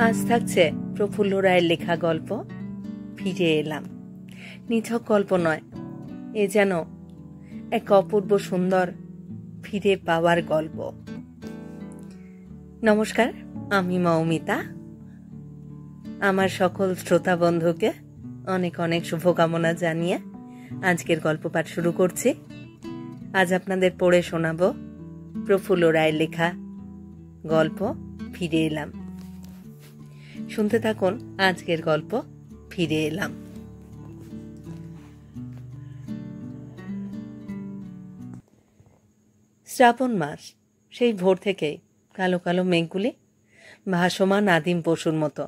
আজ থাকছে প্রফুল্ল রায়ের লেখা গল্প ফিরে এলাম। নিছক গল্প নয়, এ যেন এক অপূর্ব সুন্দর ফিরে পাওয়ার গল্প। নমস্কার, আমি মৌমিতা। আমার সকল শ্রোতা বন্ধুকে অনেক অনেক শুভকামনা জানিয়ে আজকের গল্প পাঠ শুরু করছি। আজ আপনাদের পড়ে শোনাব প্রফুল্ল রায়ের লেখা গল্প ফিরে এলাম। শুনতে থাকুন আজকের গল্প ফিরে এলাম। শ্রাবণ মাস, সেই ভোর থেকেই কালো কালো মেঘগুলি ভাসমান আদিম পশুর মতো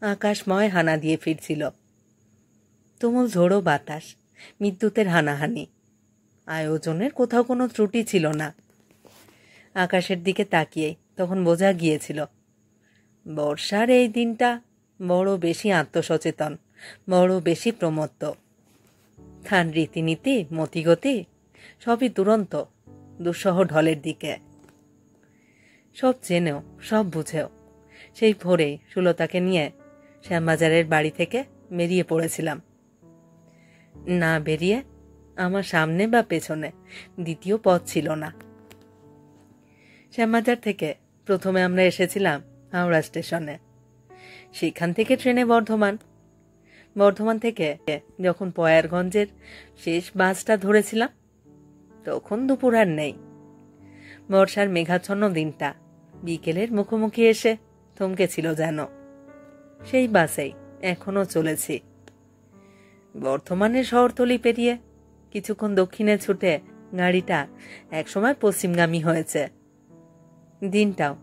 আকাশময় হানা দিয়ে ফিরছিল। তুমুল ঝোড়ো বাতাস, বিদ্যুতের হানাহানি, আয়োজনের কোথাও কোনো ত্রুটি ছিল না। আকাশের দিকে তাকিয়ে তখন বোঝা গিয়েছিল বর্ষার এই দিনটা বড় বেশি আত্মসচেতন, বড় বেশি প্রমত্ত। তার রীতিনীতি, মতিগতি সবই দুরন্ত, দুঃসহ ঢলের দিকে। সব জেনেও সব বুঝেও সেই ভোরে সুলতাকে নিয়ে শ্যামবাজারের বাড়ি থেকে বেরিয়ে পড়েছিলাম। না বেরিয়ে আমার সামনে বা পেছনে দ্বিতীয় পথ ছিল না। শ্যামবাজার থেকে প্রথমে আমরা এসেছিলাম হাওড়া স্টেশনে, সেখান থেকে ট্রেনে বর্ধমান থেকে যখন পয়ারগঞ্জের শেষ বাসটা ধরেছিলাম তখন দুপুর আর নেই। বর্ষার মেঘাচ্ছন্ন দিনটা বিকেলের মুখোমুখি এসে থমকেছিল যেন। সেই বাসেই এখনো চলেছি। বর্ধমানের শহরতলি পেরিয়ে কিছুক্ষণ দক্ষিণে ছুটে গাড়িটা একসময় পশ্চিমগামী হয়েছে। দিনটাও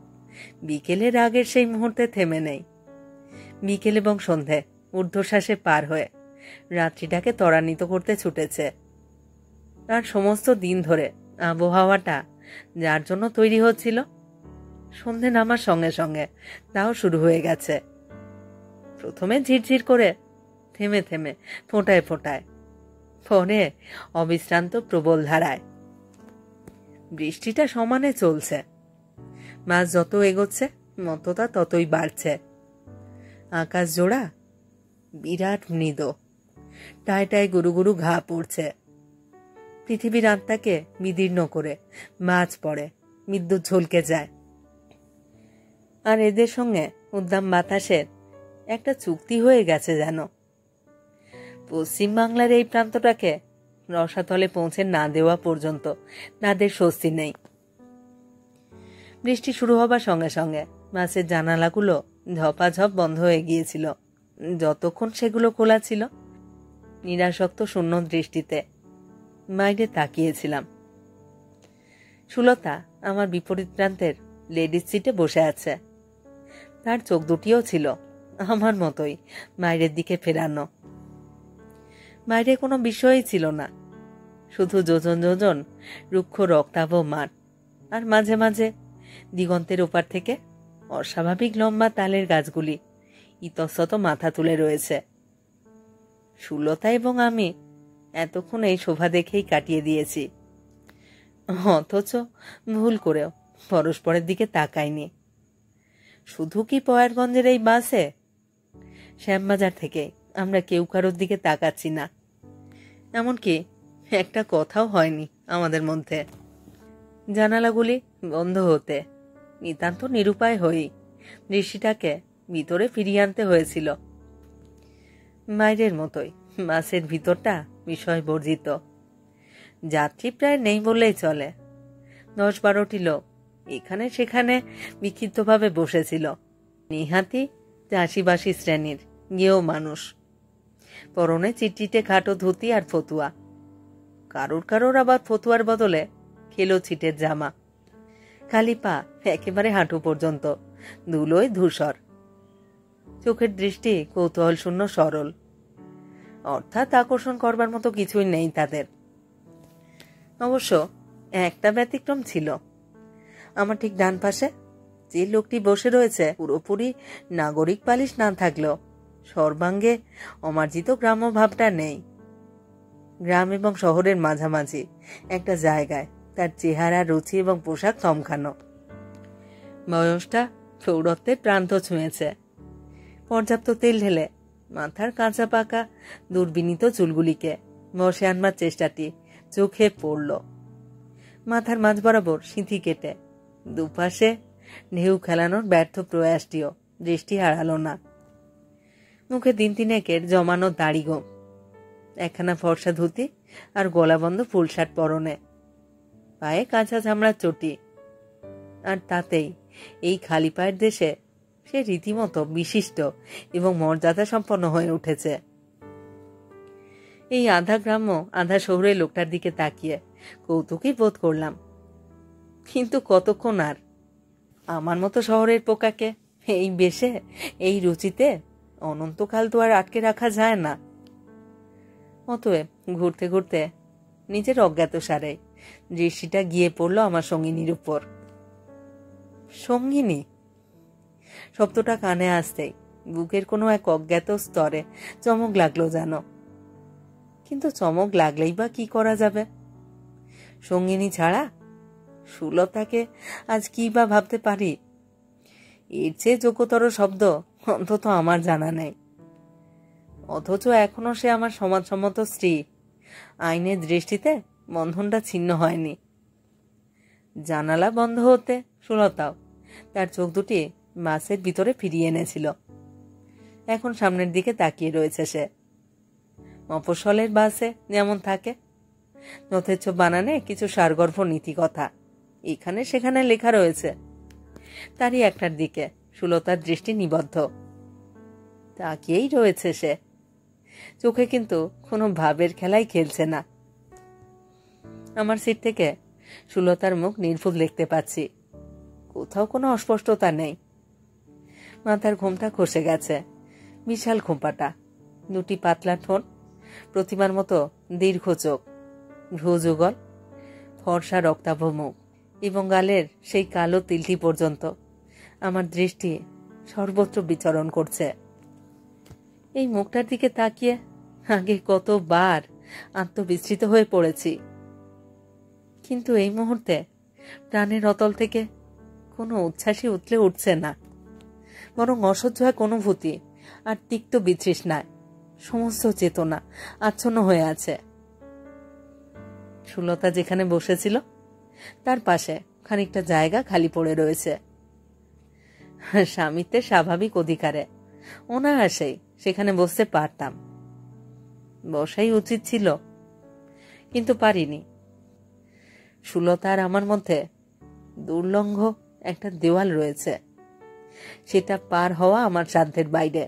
বিকেলের আগের সেই মুহূর্তে থেমে নেই। বিকেল এবং সন্ধে ঊর্ধ্বশ্বাসে পার হয়ে রাত্রিটাকে ত্বরান্বিত করতে ছুটেছে। আর সমস্ত দিন ধরে আবহাওয়াটা যার জন্য তৈরি হচ্ছিল, সন্ধে নামার সঙ্গে সঙ্গে তাও শুরু হয়ে গেছে। প্রথমে ঝিরঝির করে, থেমে থেমে, ফোঁটায় ফোঁটায়, পরে অবিশ্রান্ত প্রবল ধারায়। বৃষ্টিটা সমানে চলছে। মাস যত এগোচ্ছে মতটা ততই বাড়ছে। আকাশ জোড়া বিরাট মৃদু, টায় টায় গুরু গুরু ঘা পড়ছে। পৃথিবীর আত্মাকে বিদীর্ণ করে মাছ পড়ে, বিদ্যুৎ ঝলকে যায়। আর এদের সঙ্গে উদ্দাম বাতাসের একটা চুক্তি হয়ে গেছে যেন। পশ্চিম বাংলার এই প্রান্তটাকে রসাতলে পৌঁছে না দেওয়া পর্যন্ত তাদের স্বস্তি নেই। বৃষ্টি শুরু হবার সঙ্গে সঙ্গে বাসের জানালাগুলো ঝপাঝপ বন্ধ হয়ে গিয়েছিল। যতক্ষণ সেগুলো খোলা ছিল নিরাসক্ত শূন্য দৃষ্টিতে বাইরে তাকিয়েছিলাম। সুলতা আমার বিপরীত প্রান্তের লেডিস সিটে বসে আছে। তার চোখ দুটিও ছিল আমার মতোই বাইরের দিকে ফেরানো। বাইরে কোনো বিষয়ই ছিল না, শুধু যোজন যোজন রুক্ষ রক্তাভ মাঠ, আর মাঝে মাঝে দিগন্তের ওপার থেকে অস্বাভাবিক লম্বা তালের গাছগুলি ইতস্তত মাথা তুলে রয়েছে। সুলতা এবং আমি এতক্ষণ এই শোভা দেখেই কাটিয়ে দিয়েছি, অথচ ভুল করেও পরস্পরের দিকে তাকাইনি। শুধু কি পয়ারগঞ্জের এই বাসে? শ্যামবাজার থেকে আমরা কেউ কারোর দিকে তাকাচ্ছি না, এমনকি একটা কথাও হয়নি আমাদের মধ্যে। জানালাগুলি বন্ধ হতে নিতান্ত নিরুপায় হয়েই দৃষ্টিটাকে ভিতরে ফিরিয়ে আনতে হয়েছিল। বাইরের মতোই বাসের ভিতরটা বিষয় বর্জিত। যাত্রী প্রায় নেই বললেই চলে। 10-12টি লোক এখানে সেখানে বিক্ষিপ্তভাবে বসেছিল। নিহাতি চাষিবাসী শ্রেণীর গেও মানুষ, পরনে চিটচিটে খাটো ধুতি আর ফতুয়া। কারোর আবার ফতুয়ার বদলে খেলো ছিটের জামা। খালি পা একেবারে হাঁটু পর্যন্ত ধুলোয় ধূসর। চোখের দৃষ্টি কৌতূহল শূন্য, সরল, অর্থাৎ আকর্ষণ করবার মতো কিছুই নেই তাদের। অবশ্য একটা ব্যতিক্রম ছিল। আমার ঠিক ডান পাশে যে লোকটি বসে রয়েছে, পুরোপুরি নাগরিক পালিশ না থাকলেও সর্বাঙ্গে অমার্জিত গ্রাম্য ভাবটা নেই। গ্রাম এবং শহরের মাঝামাঝি একটা জায়গায় তার চেহারা, রুচি এবং পোশাক থমকানো। বয়সটা প্রৌঢ়ত্বের প্রান্ত ছুঁয়েছে। পর্যাপ্ত তেল ঢেলে মাথার কাঁচা পাকা দুর্বিনীত চুলগুলিকে বসে আনবার চেষ্টাটি চোখে পড়ল। মাথার মাঝ বরাবর সিঁথি কেটে দুপাশে ঢেউ খেলানোর ব্যর্থ প্রয়াসটিও দৃষ্টি হারালো না। মুখে 3-3 জমানো দাড়ি গোঁফ, একখানা ফর্সা ধুতি আর গলাবন্ধ ফুল শার্ট পরনে, পায়ে কাঁচা চামড়ার চটি, আর তাতেই এই খালি পায়ের দেশে সে রীতিমতো বিশিষ্ট এবং মর্যাদা সম্পন্ন হয়ে উঠেছে। এই আধা গ্রাম্য আধা শহুরে লোকটার দিকে তাকিয়ে কৌতুকই বোধ করলাম। কিন্তু কতক্ষণ আর? আমার মতো শহরের পোকাকে এই বেশে, এই রুচিতে অনন্তকাল তো আর আটকে রাখা যায় না। অতএব ঘুরতে ঘুরতে নিজের অজ্ঞাত সারে দৃষ্টিটা গিয়ে পড়ল আমার সঙ্গিনীর উপর। সঙ্গিনী শব্দটা কানে আসতেই বুকের কোনো এক অজ্ঞাত স্তরে চমক লাগলো যেন। কিন্তু চমক লাগলেই বা কি করা যাবে? সঙ্গিনী ছাড়া সুলতাকে আজ কি বা ভাবতে পারি? এর চেয়ে যোগ্যতর শব্দ অন্তত আমার জানা নেই। অথচ এখনো সে আমার সমাজসম্মত স্ত্রী। আইনের দৃষ্টিতে বন্ধনটা ছিন্ন হয়নি। জানালা বন্ধ হতে সুলতাও তার চোখ দুটি বাসের ভিতরে ফিরিয়ে এনেছিল। এখন সামনের দিকে তাকিয়ে রয়েছে সে। মফস্বলের বাসে যেমন থাকে, যথেচ্ছ বানানে কিছু সারগর্ভ নীতি কথা এখানে সেখানে লেখা রয়েছে। তারই একটার দিকে সুলতার দৃষ্টি নিবদ্ধ। তাকিয়েই রয়েছে সে, চোখে কিন্তু কোনো ভাবের খেলাই খেলছে না। আমার সিট থেকে সুলতার মুখ নির্ভুল দেখতে পাচ্ছি, কোথাও কোনো অস্পষ্টতা নেই। মাথার ঘোমটা খসে গেছে, বিশাল খোঁপাটা, দুটি পাতলা ঠোঁট, প্রতিমার মতো দীর্ঘ চোখ, ভ্রু যুগল, ফর্সা রক্তাভ মুখ এবং গালের সেই কালো তিলটি পর্যন্ত আমার দৃষ্টি সর্বত্র বিচরণ করছে। এই মুখটার দিকে তাকিয়ে আগে কতবার আত্মবিস্মৃত হয়ে পড়েছি, কিন্তু এই মুহূর্তে প্রাণের অতল থেকে কোনো উচ্ছ্বাসই উতলে উঠছে না, বরং অসহ্য এক অনুভূতি আর তিক্ত বিতৃষ্ণায় সমস্ত চেতনা আচ্ছন্ন হয়ে আছে। সুলতা যেখানে বসেছিল তার পাশে খানিকটা জায়গা খালি পড়ে রয়েছে। স্বামীত্বের স্বাভাবিক অধিকারে অনায়াসেই সেখানে বসতে পারতাম, বসাই উচিত ছিল, কিন্তু পারিনি। সুলতা আর আমার মধ্যে দুর্লঙ্ঘ একটা দেওয়াল রয়েছে, সেটা পার হওয়া আমার সাধ্যের বাইরে।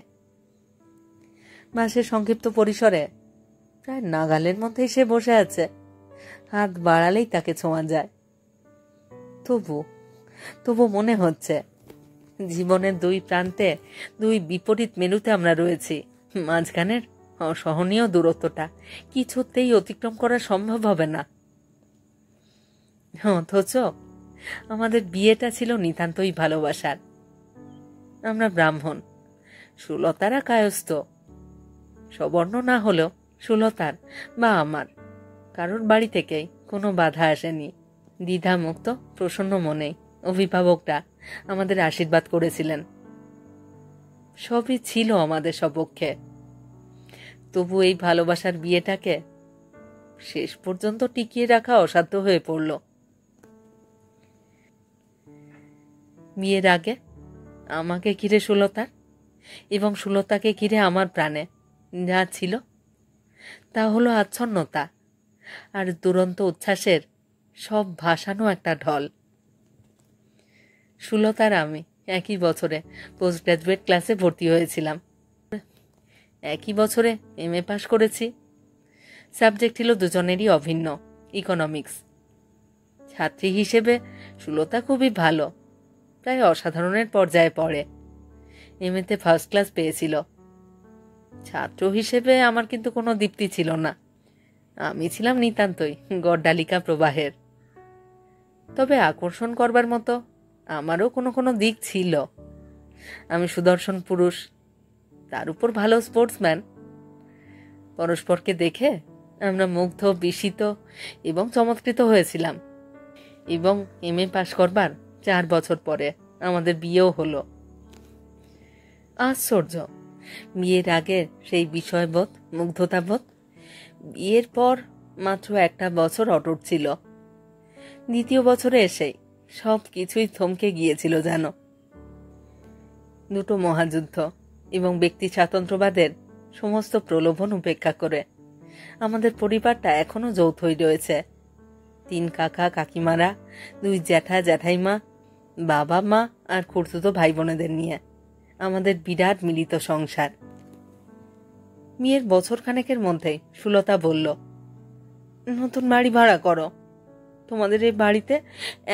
বাসের সংক্ষিপ্ত পরিসরে প্রায় নাগালের মধ্যেই সে বসে আছে, হাত বাড়ালেই তাকে ছোঁয়া যায়। তবু মনে হচ্ছে জীবনের দুই প্রান্তে দুই বিপরীত মেরুতে আমরা রয়েছি। মাঝখানের অসহনীয় দূরত্বটা কিছুতেই অতিক্রম করা সম্ভব হবে না। অথচ আমাদের বিয়েটা ছিল নিতান্তই ভালোবাসার। আমরা ব্রাহ্মণ, সুলতারা কায়স্থ। সবর্ণ না হলেও সুলতার বা আমার কারোর বাড়ি থেকেই কোনো বাধা আসেনি। দ্বিধামুক্ত প্রসন্ন মনেই অভিভাবকরা আমাদের আশীর্বাদ করেছিলেন। সবই ছিল আমাদের সপক্ষে। তবু এই ভালোবাসার বিয়েটাকে শেষ পর্যন্ত টিকিয়ে রাখা অসাধ্য হয়ে পড়ল। বিয়ের আগে আমাকে ঘিরে সুলতার এবং সুলতাকে ঘিরে আমার প্রাণে যা ছিল তা হলো আচ্ছন্নতা আর দুরন্ত উচ্ছ্বাসের সব ভাসানো একটা ঢল। সুলতার আমি একই বছরে পোস্ট গ্রাজুয়েট ক্লাসে ভর্তি হয়েছিলাম, একই বছরে MA পাশ করেছি। সাবজেক্ট ছিল দুজনেরই অভিন্ন, ইকোনমিক্স। ছাত্রী হিসেবে সুলতা খুবই ভালো, প্রায় অসাধারণের পর্যায়ে পড়ে। MA-তে ফার্স্ট ক্লাস পেয়েছিল। ছাত্র হিসেবে আমার কিন্তু কোনো দীপ্তি ছিল না, আমি ছিলাম নিতান্তই গড্ডালিকা প্রবাহের। তবে আকর্ষণ করবার মতো আমারও কোনো দিক ছিল। আমি সুদর্শন পুরুষ, তার উপর ভালো স্পোর্টসম্যান। পরস্পরকে দেখে আমরা মুগ্ধ, বিস্মিত এবং চমৎকৃত হয়েছিলাম। এবং MA পাশ করবার 4 বছর পরে আমাদের বিয়েও হলো। আশ্চর্য, বিয়ের আগের সেই বিষয়বোধ, মুগ্ধতাবোধ বিয়ের পর মাত্র একটা বছর অটুট ছিল। দ্বিতীয় বছরে এসেই সব কিছুই থমকে গিয়েছিল যেন। দুটো মহাযুদ্ধ এবং ব্যক্তি স্বাতন্ত্র্যবাদের সমস্ত প্রলোভন উপেক্ষা করে আমাদের পরিবারটা এখনো যৌথই রয়েছে। 3 কাকা কাকিমারা, 2 জ্যাঠা জ্যাঠাইমা, বাবা মা আর খুড়তুতো ভাই বোনেদের নিয়ে আমাদের বিরাট মিলিত সংসার। বিয়ের বছরখানেকের মধ্যেই সুলতা বলল, নতুন বাড়ি ভাড়া করো। তোমাদের এই বাড়িতে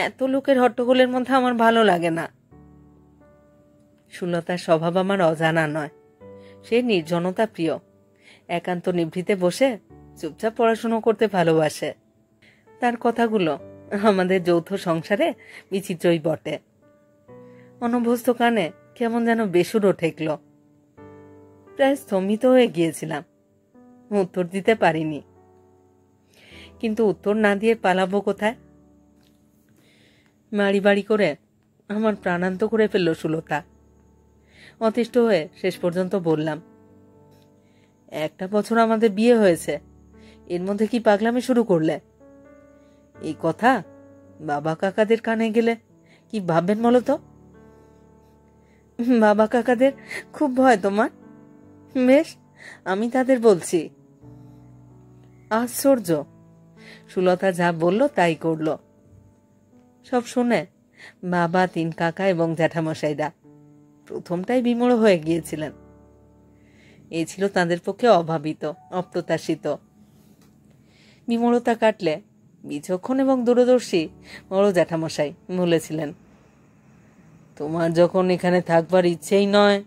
এত লোকের হট্টগোলের মধ্যে আমার ভালো লাগে না। সুলতার স্বভাব আমার অজানা নয়। সে নির্জনতা প্রিয়, একান্ত নিভৃতে বসে চুপচাপ পড়াশুনো করতে ভালোবাসে। তার কথাগুলো আমাদের যৌথ সংসারে বিচিত্রই বটে। অনভ্যস্ত কানে কেমন যেন বেসুরো ঠেকল। প্রায় স্তম্ভিত হয়ে গিয়েছিলাম, উত্তর দিতে পারিনি। কিন্তু উত্তর না দিয়ে পালাবো কোথায়? বাড়ি বাড়ি করে আমার প্রাণান্ত করে ফেলল সুলতা। অতিষ্ঠ হয়ে শেষ পর্যন্ত বললাম, 1 বছর আমাদের বিয়ে হয়েছে, এর মধ্যে কি পাগলামি শুরু করলে? এই কথা বাবা কাকাদের কানে গেলে কি ভাববেন বলো তো? বাবা কাকাদের খুব ভয় তোমার? বেশ, আমি তাদের বলছি। আশ্চর্য, সুলতা যা বলল তাই করল। সব শুনে বাবা, 3 কাকা এবং জ্যাঠামশাইরা প্রথমটাই বিমূঢ় হয়ে গিয়েছিলেন। এই ছিল তাদের পক্ষে অভাবিত, অপ্রত্যাশিত। বিমূঢ়তা কাটলে বিচক্ষণ এবং দূরদর্শী বড় জ্যাঠামশাই বলেছিলেন, তোমার যখন এখানে থাকবার ইচ্ছেই নয়,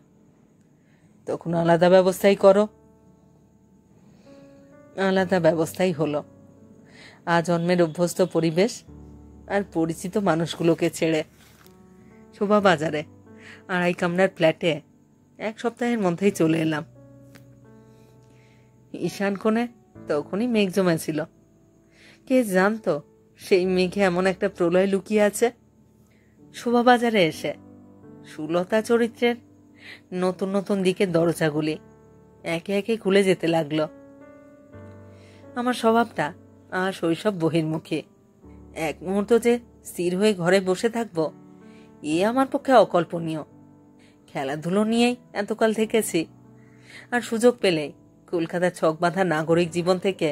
তখন আলাদা ব্যবস্থাই করো। আলাদা ব্যবস্থাই হলো। আজন্মের অভ্যস্ত পরিবেশ আর পরিচিত মানুষগুলোকে ছেড়ে শোভা বাজারে 2.5 কামরার ফ্ল্যাটে 1 সপ্তাহের মধ্যেই চলে এলাম। ঈশান কোণে তখনই মেঘ জমেছিল। কে জানতো সেই মেঘে এমন একটা প্রলয় লুকিয়ে আছে? শোভাবাজারে এসে সুলতা চরিত্রের নতুন নতুন দিকের দরজাগুলি একে একে খুলে যেতে লাগলো। আমার স্বভাবটা আর শৈশব বহির্মুখী। এক মুহূর্ত যে স্থির হয়ে ঘরে বসে থাকবো, এ আমার পক্ষে অকল্পনীয়। খেলাধুলো নিয়েই এতকাল থেকেছি, আর সুযোগ পেলেই কলকাতার ছকবাঁধা নাগরিক জীবন থেকে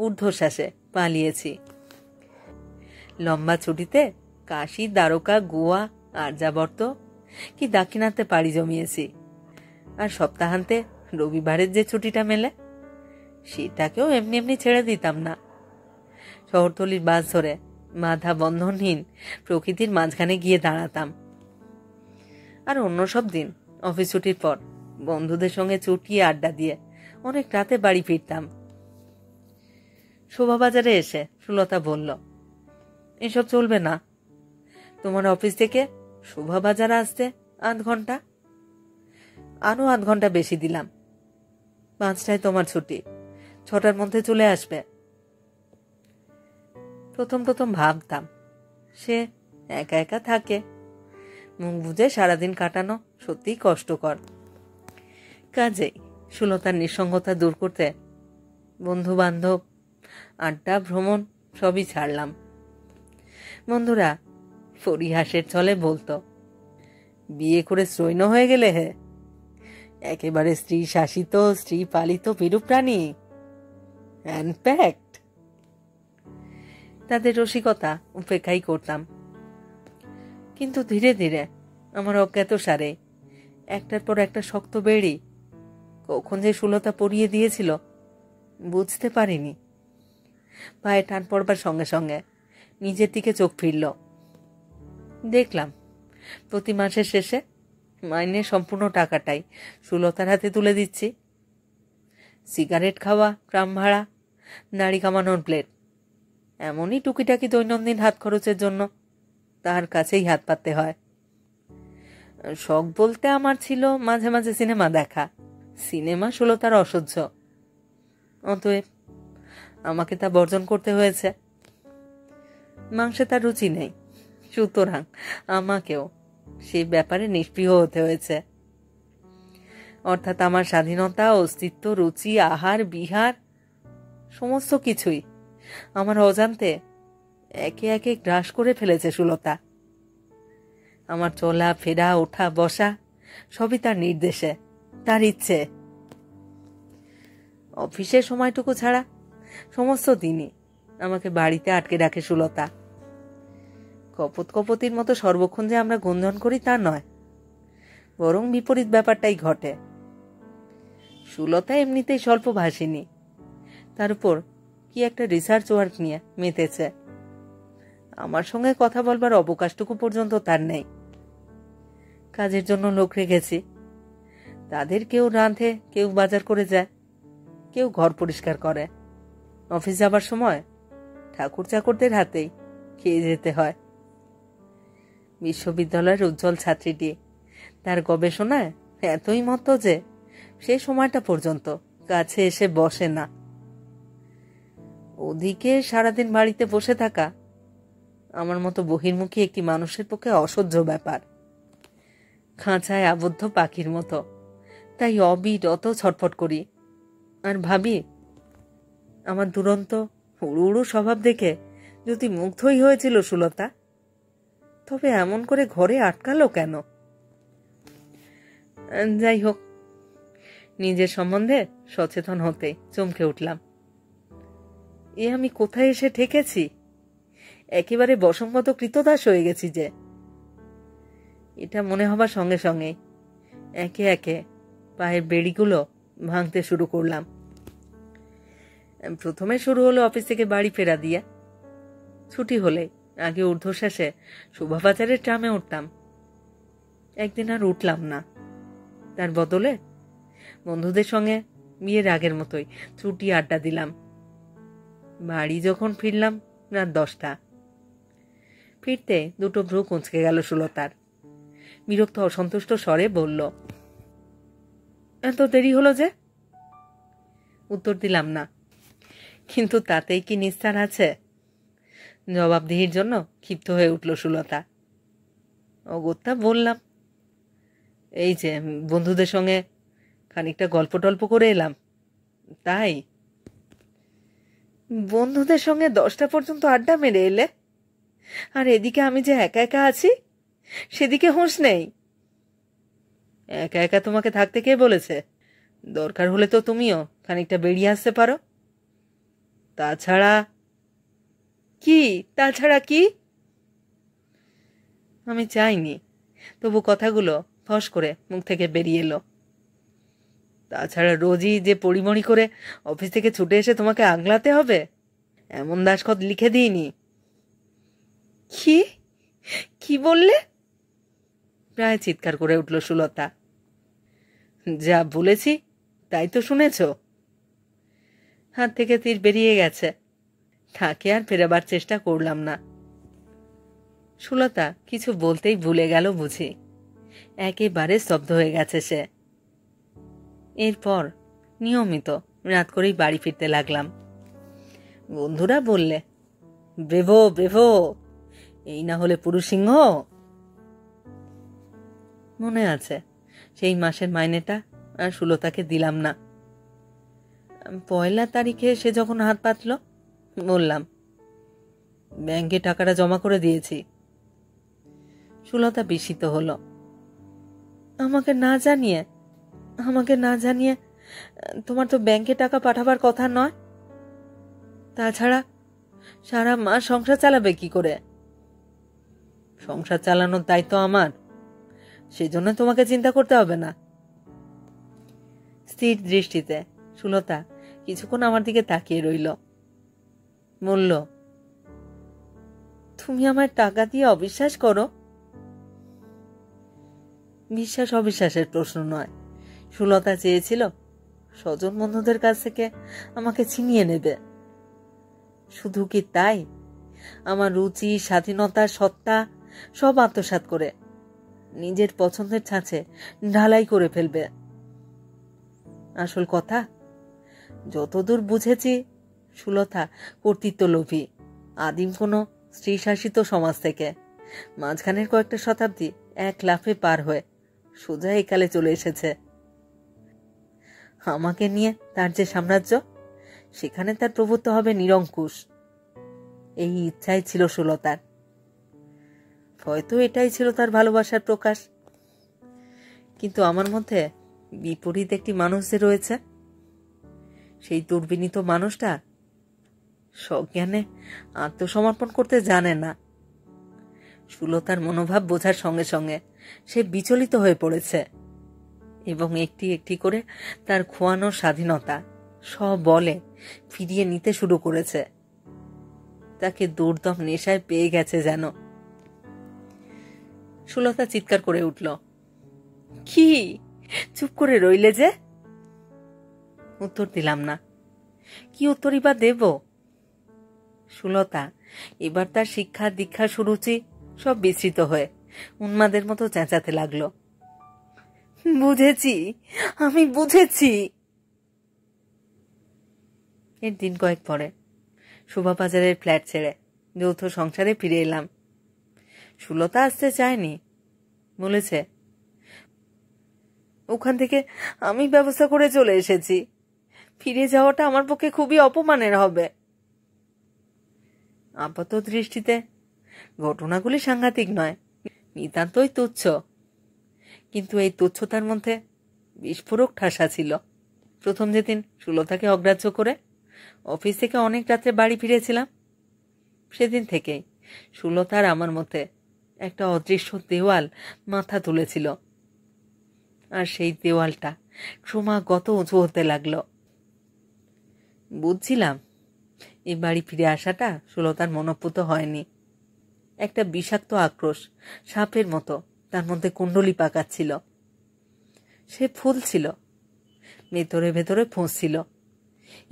ঊর্ধ্বশ্বাসে পালিয়েছি। লম্বা ছুটিতে কাশী, দ্বারকা, গোয়া, আর্যাবর্ত কি দাক্ষিণাত্যে পাড়ি জমিয়েছি। আর সপ্তাহান্তে রবিবারের যে ছুটিটা মেলে, সেটাকেও এমনি এমনি ছেড়ে দিতাম না। শহরতলির বাস ধরে বাধা বন্ধনহীন প্রকৃতির মাঝখানে গিয়ে দাঁড়াতাম। আর অন্য সব দিন অফিস ছুটির পর বন্ধুদের সঙ্গে চুটিয়ে আড্ডা দিয়ে অনেক রাতে বাড়ি ফিরতাম। শোভাবাজারে এসে সুলতা বলল, এসব চলবে না। তোমার অফিস থেকে শোভাবাজার আসতে 8 ঘন্টা, আরো 8 ঘন্টা বেশি দিলাম। 5টায় তোমার ছুটি, 6টার মধ্যে চলে আসবে। প্রথম প্রথম ভাবতাম সে একা একা থাকে, মুখ বুঝে সারাদিন কাটানো সত্যিই কষ্টকর। কাজেই সুলতার নিঃসঙ্গতা দূর করতে বন্ধু বান্ধব, আড্ডা, ভ্রমণ সবই ছাড়লাম। বন্ধুরা পরিহাসের ছলে বলতো, বিয়ে করে সৈন্য হয়ে গেলে হে, একেবারে স্ত্রী শাসিত, স্ত্রী পালিত বিরূপ প্রাণী, হ্যান্ডপ্যাকড। তাদের রসিকতা উপেক্ষাই করতাম। কিন্তু ধীরে ধীরে আমার অজ্ঞাত সারে একটার পর একটা শক্ত বেড়ি কখন যে সুলতা পরিয়ে দিয়েছিল বুঝতে পারিনি। পায়ে টান পড়বার সঙ্গে সঙ্গে নিজের দিকে চোখ ফিরল। দেখলাম প্রতি মাসের শেষে মাইনের সম্পূর্ণ টাকাটাই সুলতার হাতে তুলে দিচ্ছি। সিগারেট খাওয়া, ট্রাম ভাড়া, নাড়ি কামানোর প্লেট, এমনই টুকিটাকি দৈনন্দিন হাত খরচের জন্য তার কাছেই হাত পাততে হয়। শখ বলতে আমার ছিল মাঝে মাঝে সিনেমা দেখা। সিনেমা সুলতার অসহ্য, অতএব আমাকে তা বর্জন করতে হয়েছে। মাংসে তার রুচি নেই, সুতরাং আমাকেও সেই ব্যাপারে নিষ্প্রিয় হতে হয়েছে। অর্থাৎ আমার স্বাধীনতা, অস্তিত্ব, রুচি, আহার, বিহার সমস্ত কিছুই আমার অজান্তে একে একে গ্রাস করে ফেলেছে সুলতা। আমার চলা ফেরা, ওঠা বসা সবই তার নির্দেশে, তার ইচ্ছে। অফিসের সময়টুকু ছাড়া সমস্ত দিনই আমাকে বাড়িতে আটকে রাখে সুলতা। কপত কপতির মতো সর্বক্ষণ যে আমরা গুঞ্জন করি তা নয়, বরং বিপরীত ব্যাপারটাই ঘটে। সুলতা এমনিতেই স্বল্প ভাষিনী, তার উপর কি একটা রিসার্চ ওয়ার্ক নিয়ে মেতেছে। আমার সঙ্গে কথা বলবার অবকাশটুকু পর্যন্ত তার নেই। কাজের জন্য লোক রেখেছি, তাদের কেউ রাঁধে, কেউ বাজার করে যায়, কেউ ঘর পরিষ্কার করে। অফিস যাবার সময় ঠাকুর চাকরদের হাতেই খেয়ে যেতে হয়। বিশ্ববিদ্যালয়ের উজ্জ্বল ছাত্রীটি তার গবেষণায় এতই মত্ত যে সেই সময়টা পর্যন্ত কাছে এসে বসে না। ওদিকে সারাদিন বাড়িতে বসে থাকা আমার মতো বহির্মুখী একটি মানুষের পক্ষে অসহ্য ব্যাপার। খাঁচায় আবদ্ধ পাখির মতো তাই অবিরত ছটফট করি আর ভাবি, আমার দুরন্ত উড়ু উড়ু স্বভাব দেখে যদি মুগ্ধই হয়েছিল সুলতা, তবে এমন করে ঘরে আটকালো কেন? যাই হোক, নিজের সম্বন্ধে সচেতন হতে চমকে উঠলাম। এ আমি কোথায় এসে ঠেকেছি? একেবারে বসঙ্গত কৃতদাস হয়ে গেছি যে। এটা মনে হবার সঙ্গে সঙ্গে একে একে পায়ের বেড়িগুলো ভাঙতে শুরু করলাম। প্রথমে শুরু হলো অফিস থেকে বাড়ি ফেরা দিয়ে। ছুটি হলে আগে ঊর্ধ্বশ্বাসে শোভাবাজারের ট্রামে উঠতাম। একদিন আর উঠলাম না, তার বদলে বন্ধুদের সঙ্গে বিয়ের আগের মতোই ছুটি আড্ডা দিলাম। বাড়ি যখন ফিরলাম রাত 10টা। ফিরতে দুটো ভ্রু কুঁচকে গেল সুলতার। বিরক্ত অসন্তুষ্ট স্বরে বলল, এত দেরি হলো যে? উত্তর দিলাম না, কিন্তু তাতেই কি নিস্তার আছে? জবাবদিহির জন্য ক্ষিপ্ত হয়ে উঠল সুলতা। অগত্যা বললাম, এই যে বন্ধুদের সঙ্গে খানিকটা গল্প টল্প করে এলাম, তাই। বন্ধুদের সঙ্গে 10টা পর্যন্ত আড্ডা মেরে এলে, আর এদিকে আমি যে একা একা আছি সেদিকে হুঁশ নেই। একা একা তোমাকে থাকতে কে বলেছে? দরকার হলে তো তুমিও খানিকটা বেরিয়ে আসতে পারো। তাছাড়া কি? আমি চাইনি, তবু কথাগুলো ফস করে মুখ থেকে বেরিয়ে এলো। তাছাড়া রোজই যে পরিমণি করে অফিস থেকে ছুটে এসে তোমাকে আগলাতে হবে এমন দাসখত লিখে দিইনি। কি বললে? প্রায় চিৎকার করে উঠল সুলতা। যা বলেছি তাই তো শুনেছ। হাত থেকে তীর বেরিয়ে গেছে, তাকে আর ফেরাবার চেষ্টা করলাম না। সুলতা কিছু বলতেই ভুলে গেল বুঝি। একেবারে স্তব্ধ হয়ে গেছে সে। এরপর নিয়মিত রাত করেই বাড়ি ফিরতে লাগলাম। বন্ধুরা বললে, ব্রেভো ব্রেভো, এই না হলে পুরুষ সিংহ। মনে আছে সেই মাসের মাইনেটা আর সুলতাকে দিলাম না। 1 তারিখে সে যখন হাত পাতল, বললাম, ব্যাংকে টাকাটা জমা করে দিয়েছি। সুলতা বিস্মিত হলো। আমাকে না জানিয়ে তোমার তো ব্যাংকে টাকা পাঠাবার কথা নয়। তাছাড়া সারা মাস সংসার চালাবে কি করে? সংসার চালানোর দায়িত্ব আমার, সেজন্য তোমাকে চিন্তা করতে হবে না। স্থির দৃষ্টিতে সুলতা কিছুক্ষণ আমার দিকে তাকিয়ে রইল। বলল, তুমি আমার টাকা দিয়ে অবিশ্বাস করো? বিশ্বাস অবিশ্বাসের প্রশ্ন নয়। সুলতা চেয়েছিল স্বজন বন্ধুদের কাছ থেকে আমাকে ছিনিয়ে নেবে। শুধু কি তাই, আমার রুচি, স্বাধীনতা, সত্তা সব আত্মসাৎ করে নিজের পছন্দের ছাঁচে ঢালাই করে ফেলবে। আসল কথা, যতদূর বুঝেছি সুলতা কর্তৃত্বলোভী, আদিম কোনো স্ত্রী শাসিত সমাজ থেকে মাঝখানের কয়েকটা শতাব্দী এক লাফে পার হয়ে সোজা একালে চলে এসেছে। আমাকে নিয়ে তার যে সাম্রাজ্য, সেখানে তার প্রভুত্ব হবে নিরঙ্কুশ। এই ইচ্ছাই ছিল সুলতার। হয়তো এটাই ছিল তার ভালোবাসার প্রকাশ। কিন্তু আমার মধ্যে বিপরীত একটি মানুষ যে রয়েছে, সেই দুর্বিনীত মানুষটা সজ্ঞানে আত্মসমর্পণ করতে জানে না। সুলতার মনোভাব বোঝার সঙ্গে সঙ্গে সে বিচলিত হয়ে পড়েছে এবং একটি একটি করে তার খোয়ানোর স্বাধীনতা সবলে ফিরিয়ে নিতে শুরু করেছে। তাকে দুর্দম নেশায় পেয়ে গেছে যেন। সুলতা চিৎকার করে উঠল, কি চুপ করে রইলে যে? উত্তর দিলাম না। কি উত্তরই বা দেব? সুলতা এবার তার শিক্ষা দীক্ষা সুরুচি সব বিস্মৃত হয়ে উন্মাদের মতো চেঁচাতে লাগলো, বুঝেছি, আমি বুঝেছি। এর দিন কয়েক পরে শোভাবাজারের ফ্ল্যাট ছেড়ে যৌথ সংসারে ফিরে এলাম। সুলতা আসতে চায়নি, বলেছে ওখান থেকে আমি ব্যবস্থা করে চলে এসেছি। ফিরে যাওয়াটা আমার পক্ষে খুবই অপমানের হবে। আপাত দৃষ্টিতে ঘটনাগুলি সাংঘাতিক নয়, নিতান্তই তুচ্ছ। কিন্তু এই তুচ্ছতার মধ্যে বিস্ফোরক ঠাসা ছিল। প্রথম যেদিন সুলতাকে অগ্রাহ্য করে অফিস থেকে অনেক রাত্রে বাড়ি ফিরেছিলাম, সেদিন থেকেই সুলতার আমার মধ্যে একটা অদৃশ্য দেওয়াল মাথা তুলেছিল। আর সেই দেওয়ালটা ক্রমাগত উঁচু হতে লাগল। বুঝছিলাম এই বাড়ি ফিরে আসাটা সুলতার মনোপুত হয়নি। একটা বিষাক্ত আক্রোশ সাপের মতো তার মধ্যে কুণ্ডলি পাকাচ্ছিল। সে ফুলছিল, ভেতরে ভেতরে ফুঁসছিল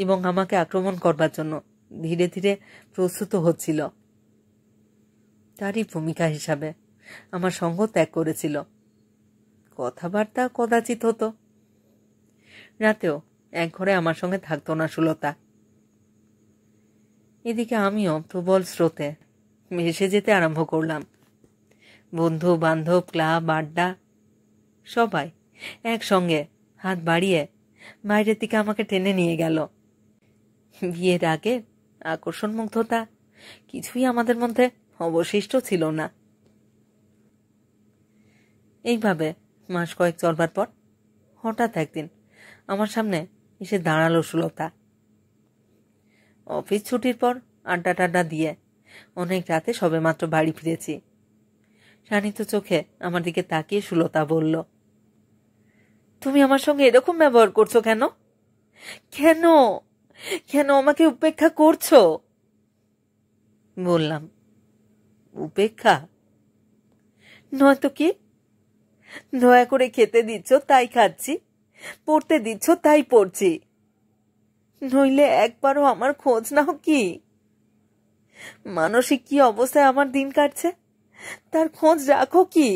এবং আমাকে আক্রমণ করবার জন্য ধীরে ধীরে প্রস্তুত হচ্ছিল। তারই ভূমিকা হিসাবে আমার সঙ্গ ত্যাগ করেছিল। কথাবার্তা কদাচিৎ হতো। রাতেও এক ঘরে আমার সঙ্গে থাকতো না সুলতা। এদিকে আমিও প্রবল স্রোতে ভেসে যেতে আরম্ভ করলাম। বন্ধু বান্ধব, ক্লাব, আড্ডা, সবাই একসঙ্গে হাত বাড়িয়ে বাইরের দিকে আমাকে টেনে নিয়ে গেল। বিয়ের আগে আকর্ষণ মুগ্ধতা কিছুই আমাদের মধ্যে অবশিষ্ট ছিল না। এইভাবে মাস কয়েক চলবার পর হঠাৎ একদিন আমার সামনে এসে দাঁড়ালো সুলতা। অফিস ছুটির পর আড্ডা টাড্ডা দিয়ে অনেক রাতে সবেমাত্র বাড়ি ফিরেছি। শানিত চোখে আমার দিকে তাকিয়ে সুলতা বলল, তুমি আমার সঙ্গে এরকম ব্যবহার করছো কেন? কেন কেন আমাকে উপেক্ষা করছো? বললাম, উপেক্ষা নয়তো কি? দয়া করে খেতে দিচ্ছ তাই খাচ্ছি, পড়তে দিচ্ছ তাই পড়ছি, নইলে একবারও আমার খোঁজ নাও কি? মানসিক কি অবস্থায় আমার দিন কাটছে তার খোঁজ রাখো কি?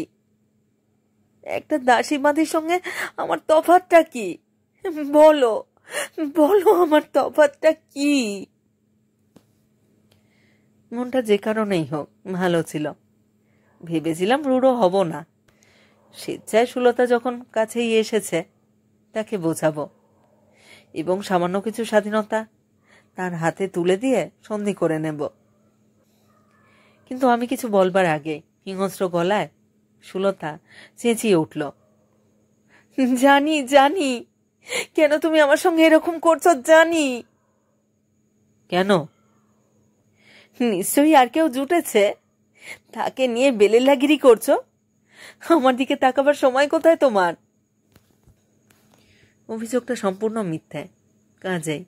একটা দাসী মাদির সঙ্গে আমার তফাৎটা কি? বলো বলো, আমার তফাৎটা কি? মনটা যে কারণেই হোক ভালো ছিল। ভেবেছিলাম রূঢ় হব না। স্বেচ্ছায় সুলতা যখন কাছেই এসেছে, তাকে বোঝাবো এবং সামান্য কিছু স্বাধীনতা তার হাতে তুলে দিয়ে সন্ধি করে নেব। কিন্তু আমি কিছু বলবার আগে হিংস্র গলায় সুলতা চেঁচিয়ে উঠল, জানি জানি কেন তুমি আমার সঙ্গে এরকম করছো, জানি। কেন? নিশ্চয়ই আর কেউ জুটেছে, তাকে নিয়ে বেলেলাগিরি করছো। আমার দিকে তাকাবার সময় কোথায় তোমার? অভিযোগটা সম্পূর্ণ মিথ্যে, কাজেই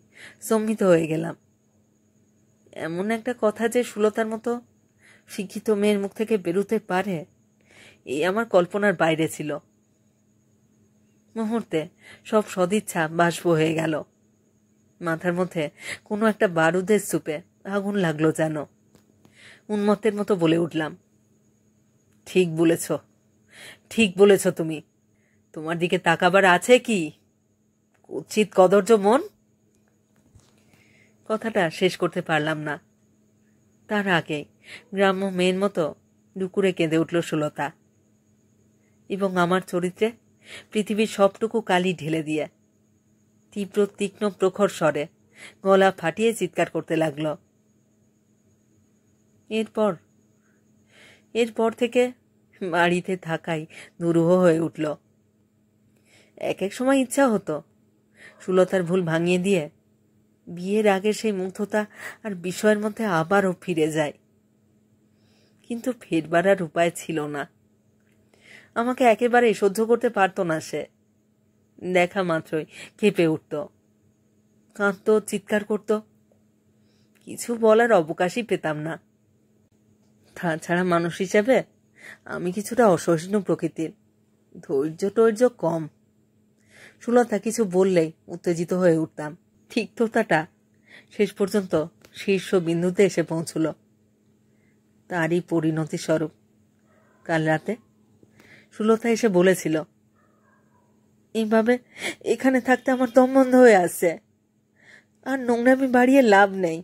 সম্মিত হয়ে গেলাম। এমন একটা কথা যে সুলতার মতো শিক্ষিত মেয়ের মুখ থেকে বেরোতে পারে, এই আমার কল্পনার বাইরে ছিল। মুহূর্তে সব সদিচ্ছা বাষ্প হয়ে গেল। মাথার মধ্যে কোনো একটা বারুদের স্তূপে আগুন লাগলো যেন। উন্মত্তের মতো বলে উঠলাম, ঠিক বলেছ, ঠিক বলেছ তুমি। তোমার দিকে তাকাবার আছে কি? কুৎসিত কদর্য মন। কথাটা শেষ করতে পারলাম না। তার আগে গ্রাম্য মেয়ের মতো ডুকুরে কেঁদে উঠল সুলতা এবং আমার চরিত্রে পৃথিবীর সবটুকু কালি ঢেলে দিয়ে তীব্র তীক্ষ্ণ প্রখর স্বরে গলা ফাটিয়ে চিৎকার করতে লাগল। এরপর থেকে বাড়িতে থাকাই দুরূহ হয়ে উঠল। এক এক সময় ইচ্ছা হতো সুলতার ভুল ভাঙিয়ে দিয়ে বিয়ের আগের সেই মুগ্ধতা আর বিষয়ের মধ্যে আবারও ফিরে যায়, কিন্তু ফেরবার আর উপায় ছিল না। আমাকে একেবারেই সহ্য করতে পারত না সে। দেখা মাত্রই কেঁপে উঠত, কাঁদত, চিৎকার করত। কিছু বলার অবকাশই পেতাম না। তাছাড়া মানুষ হিসেবে আমি কিছুটা অসহিষ্ণু প্রকৃতির, ধৈর্য কম। সুলতা কিছু বললেই উত্তেজিত হয়ে উঠতাম। তিক্ততাটা শেষ পর্যন্ত শীর্ষ বিন্দুতে এসে পৌঁছল। তারই পরিণতি স্বরূপ কাল রাতে সুলতা এসে বলেছিল, এইভাবে এখানে থাকতে আমার দম বন্ধ হয়ে আসছে, আর নোংরামি বাড়িয়ে লাভ নেই,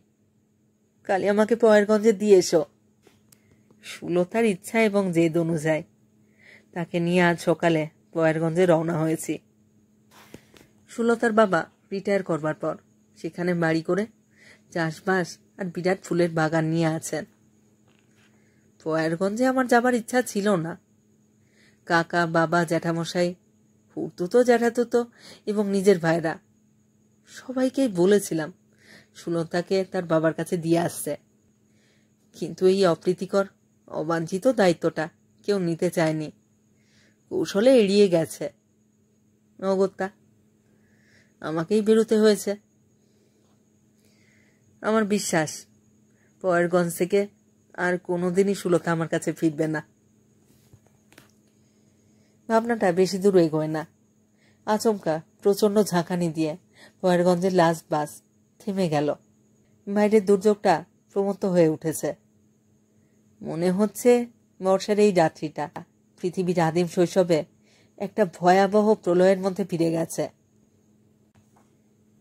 কালি আমাকে পয়েরগঞ্জে দিয়ে এসো। সুলতার ইচ্ছা এবং জেদ অনুযায়ী তাকে নিয়ে আজ সকালে পয়েরগঞ্জে রওনা হয়েছি। সুলতার বাবা রিটায়ার করবার পর সেখানে বাড়ি করে চাষবাস আর বিরাট ফুলের বাগান নিয়ে আছেন। পয়েরগঞ্জে আমার যাবার ইচ্ছা ছিল না। কাকা, বাবা, জ্যাঠামশাই, ফুর্তুতো, জ্যাঠাতুতো এবং নিজের ভাইরা সবাইকেই বলেছিলাম সুলতাকে তার বাবার কাছে দিয়ে আসছে, কিন্তু এই অপ্রীতিকর অবাঞ্ছিত দায়িত্বটা কেউ নিতে চায়নি, কৌশলে এড়িয়ে গেছে। অগত্যা আমাকেই বেরোতে হয়েছে। আমার বিশ্বাস পয়েরগঞ্জ থেকে আর কোনোদিনই সুলতা আমার কাছে ফিরবে না। ভাবনাটা বেশি দূর এগোয় না। আচমকা প্রচণ্ড ঝাঁকানি দিয়ে পয়েরগঞ্জের লাস্ট বাস থেমে গেল। বাইরের দুর্যোগটা প্রমত্ত হয়ে উঠেছে। মনে হচ্ছে বর্ষার এই রাত্রিটা পৃথিবীর আদিম শৈশবে একটা ভয়াবহ প্রলয়ের মধ্যে ফিরে গেছে।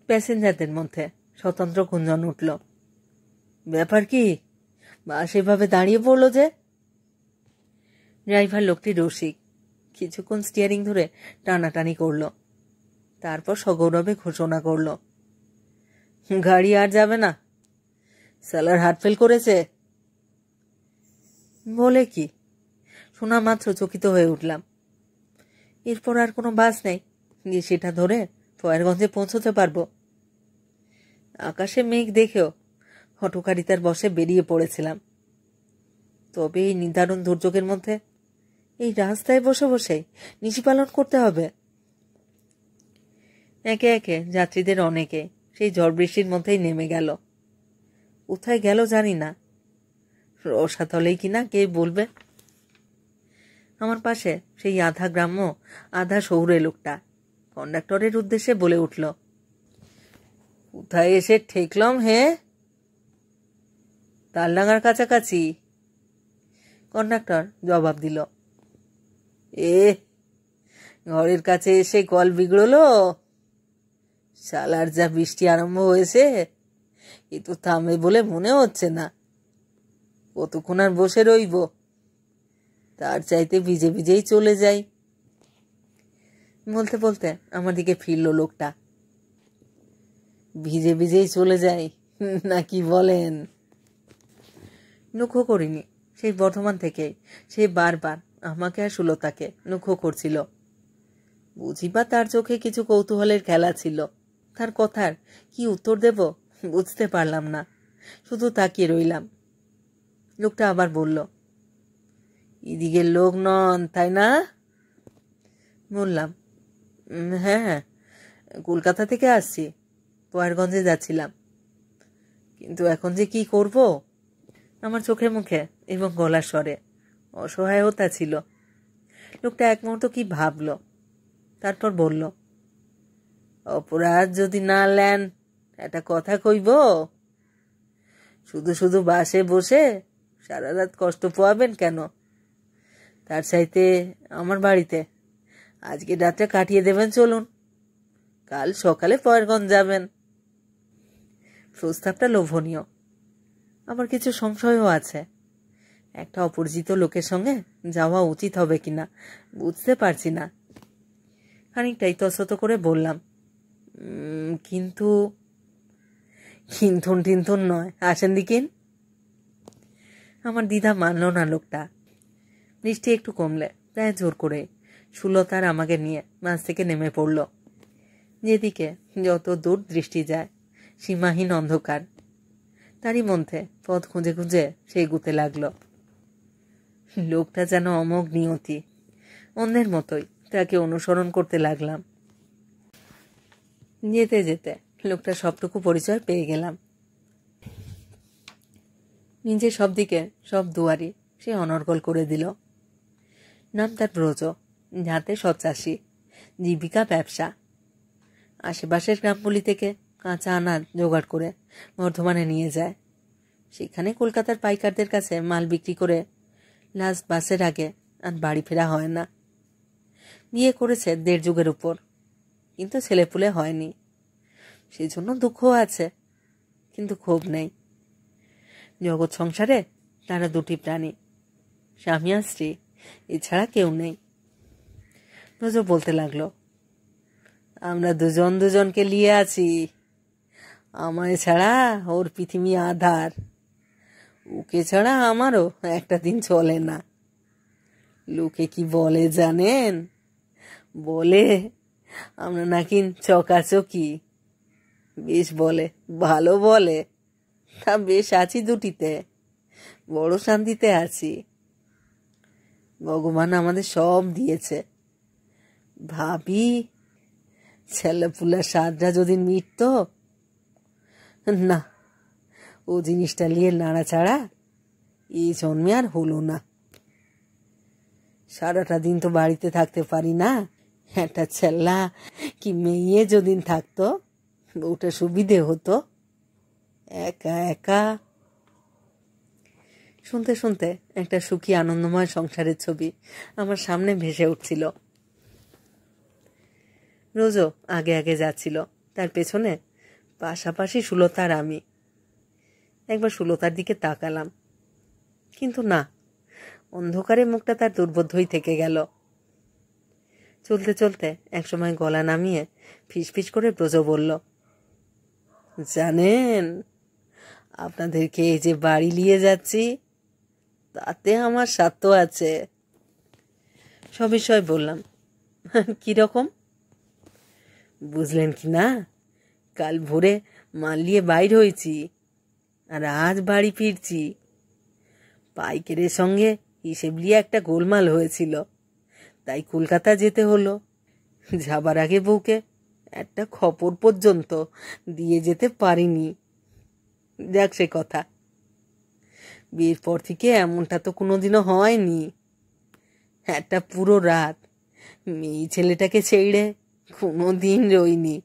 প্যাসেঞ্জারদের মধ্যে স্বতন্ত্র গুঞ্জন উঠল। ব্যাপার কি, বাস এভাবে দাঁড়িয়ে পড়লো যে? ড্রাইভার লোকটি রসিক, কিছুক্ষণ স্টিয়ারিং ধরে টানাটানি করল, তারপর সগৌরবে ঘোষণা করল, গাড়ি আর যাবে না, সালার হার্ট ফেল করেছে। বলে কি, শোনা মাত্র চকিত হয়ে উঠলাম। এরপর আর কোনো বাস নেই যে সেটা ধরে পয়েরগঞ্জে পৌঁছতে পারবো। আকাশে মেঘ দেখেও হঠকারিতার বশে বেরিয়ে পড়েছিলাম। তবে এই নিদারুণ দুর্যোগের মধ্যে এই রাস্তায় বসে বসে নিশি পালন করতে হবে। একে একে যাত্রীদের অনেকে সেই ঝড় বৃষ্টির মধ্যেই নেমে গেল। কোথায় গেল জানি না, রসাতলেই কিনা কে বলবে। আমার পাশে সেই আধা গ্রাম্য আধা শহুরে লোকটা কন্ডাক্টরের উদ্দেশ্যে বলে উঠল, কোথায় এসে ঠেকলাম হে? তালডাঙ্গার কাছাকাছি, কন্ডাক্টর জবাব দিল। ঘরের কাছে এসে কল বিগড়লো। শালার যা বৃষ্টি আরম্ভ হয়েছে, এ তো থামবে বলে মনে হচ্ছে না। কতক্ষণ আর বসে রইব? তার চাইতে ভিজে ভিজেই চলে যাই। বলতে বলতে আমার দিকে ফিরল লোকটা। ভিজে ভিজেই চলে যাই নাকি বলেন? লক্ষ্য করিনি সেই বর্ধমান থেকে সে বারবার আমাকে আর সুলতাকে লক্ষ্য করছিল। বুঝিবা তার চোখে কিছু কৌতূহলের খেলা ছিল। তার কথার কি উত্তর দেব বুঝতে পারলাম না, শুধু তাকিয়ে রইলাম। লোকটা আবার বলল, এদিকের লোক নন তাই না? বললাম, হ্যাঁ, কলকাতা থেকে আসছি, পয়েরগঞ্জে যাচ্ছিলাম, কিন্তু এখন যে কি করব। আমার চোখে মুখে এবং গলার স্বরে অসহায়তা ছিল। লোকটা এক মুহূর্ত কি ভাবল, তারপর বলল, অপরাধ যদি না নেন একটা কথা কইব। শুধু শুধু বাসে বসে সারা রাত কষ্ট পোয়াবেন কেন? তার চাইতে আমার বাড়িতে আজকে রাতটা কাটিয়ে দেবেন, চলুন, কাল সকালে পয়েরগঞ্জ যাবেন। প্রস্তাবটা লোভনীয়, আমার কিছু সংশয়ও আছে। একটা অপরিচিত লোকের সঙ্গে যাওয়া উচিত হবে কিনা বুঝতে পারছি না। খানিকটা ইতস্তত করে বললাম, কিন্তু কিন্থন টিন্থন নয়, আসেন দিকিন। আমার দ্বিধা মানল না লোকটা। বৃষ্টি একটু কমলে প্রায় জোর করে সুলতার আমাকে নিয়ে মাছ থেকে নেমে পড়ল। যেদিকে যত দূর দৃষ্টি যায় সীমাহীন অন্ধকার, তারই মধ্যে পথ খুঁজে খুঁজে সে এগুতে লাগল। লোকটা যেন অমোঘ নিয়তি, অন্যের মতোই তাকে অনুসরণ করতে লাগলাম। যেতে যেতে লোকটা সবটুকু পরিচয় পেয়ে গেলাম। নিজে সব দিকে সব দুয়ারি সে অনর্গল করে দিল। নাম তার ব্রজ, যাতে সৎচাষী, জীবিকা ব্যবসা। আশেপাশের গ্রামগুলি থেকে কাঁচা আনাজ জোগাড় করে বর্ধমানে নিয়ে যায়। সেখানে কলকাতার পাইকারদের কাছে মাল বিক্রি করে লাস্ট বাসের আগে আর বাড়ি ফেরা হয় না। বিয়ে করেছে 1.5 যুগের উপর, কিন্তু ছেলেপুলে হয়নি। সেজন্য দুঃখ আছে, কিন্তু ক্ষোভ নেই। জগৎ সংসারে তারা 2টি প্রাণী, স্বামী আর স্ত্রী, এছাড়া কেউ নেই। ব্রজ বলতে লাগলো, আমরা দুজন দুজনকে নিয়ে আছি। আমায় ছাড়া ওর পৃথিবী আধার, ওকে ছাড়া আমারও একটা দিন চলে না। লোকে কি বলে জানেন? বলে আমরা নাকি চকাচকি। বেশ বলে, ভালো বলে। তা বেশ আছি দুটিতে, বড় শান্তিতে আছি। ভগবান আমাদের সব দিয়েছে। ভাবি ছেলেপুলার স্বাদটা যদি মিটত। না, ও জিনিসটা নিয়ে নাড়াচাড়া এই জন্মে আর হলো না। সারাটা দিন তো বাড়িতে থাকতে পারি না। একটা ছেলা কি মেয়ে যদি থাকতো, ওটা সুবিধে হতো। একা একা। শুনতে শুনতে একটা সুখী আনন্দময় সংসারের ছবি আমার সামনে ভেসে উঠছিল। রোজও আগে আগে যাচ্ছিল, তার পেছনে পাশাপাশি সুলতার আমি। একবার সুলতার দিকে তাকালাম, কিন্তু না, অন্ধকারে মুখটা তার দুর্বোধ্যই থেকে গেল। চলতে চলতে একসময় গলা নামিয়ে ফিসফিস করে ব্রজ বলল, জানেন, আপনাদেরকে এই যে বাড়ি নিয়ে যাচ্ছি, তাতে আমার স্বার্থ আছে। সবিষয় বললাম, কিরকম? বুঝলেন কি না? কাল ভোরে মাল নিয়ে বাইর হয়েছি, আর আজ বাড়ি ফিরছি। পাইকারের সঙ্গে হিসেব নিয়ে একটা গোলমাল হয়েছিল, তাই কলকাতা যেতে হলো। যাবার আগে বউকে একটা খবর পর্যন্ত দিয়ে যেতে পারিনি। যাক সে কথা, বিয়ের পর থেকে এমনটা তো কোনোদিনও হয়নি। একটা পুরো রাত মেয়ে ছেলেটাকে ছেড়ে কোনো দিন রইনি।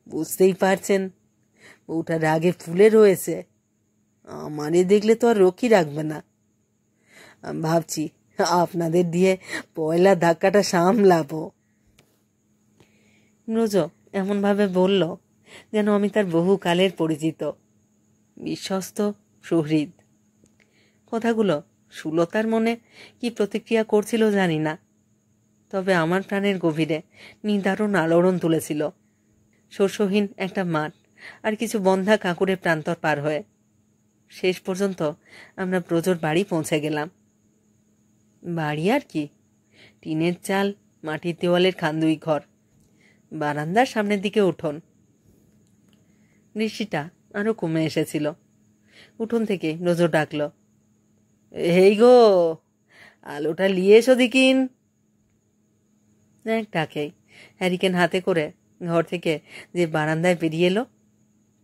বুঝতেই পারছেন, ওটা রাগে ফুলে রয়েছে। আমারে দেখলে তো আর রক্ষী রাখবে না। ভাবছি আপনাদের দিয়ে পয়লা ধাক্কাটা সামলাবো। ব্রজ এমনভাবে বলল যেন আমি তার বহুকালের পরিচিত, বিশ্বস্ত সুহৃদ। কথাগুলো সুলতার মনে কি প্রতিক্রিয়া করছিল জানি না, তবে আমার প্রাণের গভীরে নিদারুণ আলোড়ন তুলেছিল। শস্যহীন একটা মাঠ আর কিছু বন্ধা কাঁকুড়ের প্রান্তর পার হয়ে শেষ পর্যন্ত আমরা ব্রজর বাড়ি পৌঁছে গেলাম। বাড়ি আর কি, টিনের চাল, মাটির দেওয়ালের খান্দুই ঘর, বারান্দার সামনের দিকে উঠোন। বৃষ্টিটা আরো কমে এসেছিল। উঠোন থেকে ব্রজ ডাকল, এই গো, আলোটা নিয়ে এসো দিকিন। এক ডাকেই হ্যারিকেন হাতে করে ঘর থেকে যে বারান্দায় বেরিয়ে এলো,